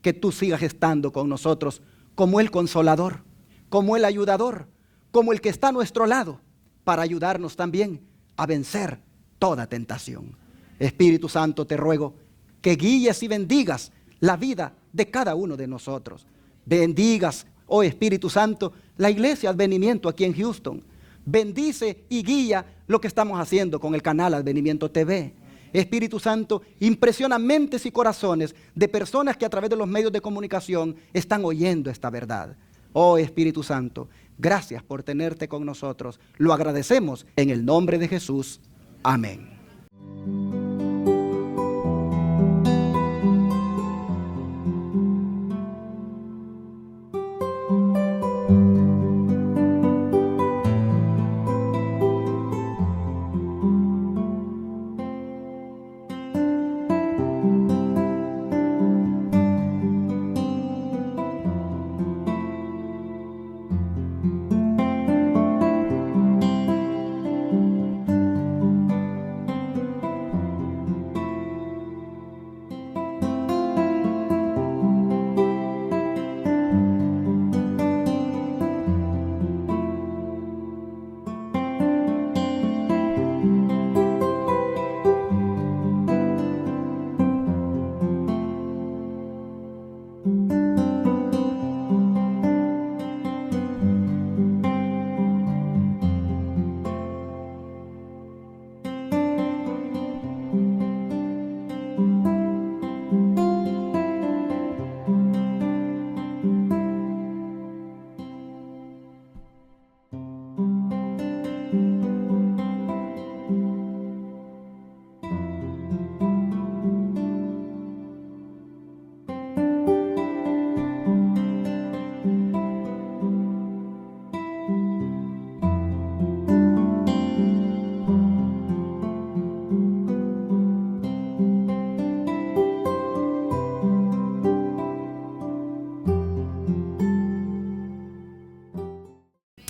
que tú sigas estando con nosotros como el consolador, como el ayudador, como el que está a nuestro lado, para ayudarnos también a vencer toda tentación. Espíritu Santo, te ruego que guíes y bendigas la vida de cada uno de nosotros. Bendigas, oh Espíritu Santo, la Iglesia Advenimiento aquí en Houston. Bendice y guía lo que estamos haciendo con el canal Advenimiento TV. Espíritu Santo, impresiona mentes y corazones de personas que a través de los medios de comunicación están oyendo esta verdad. Oh Espíritu Santo, gracias por tenerte con nosotros. Lo agradecemos en el nombre de Jesús. Amén.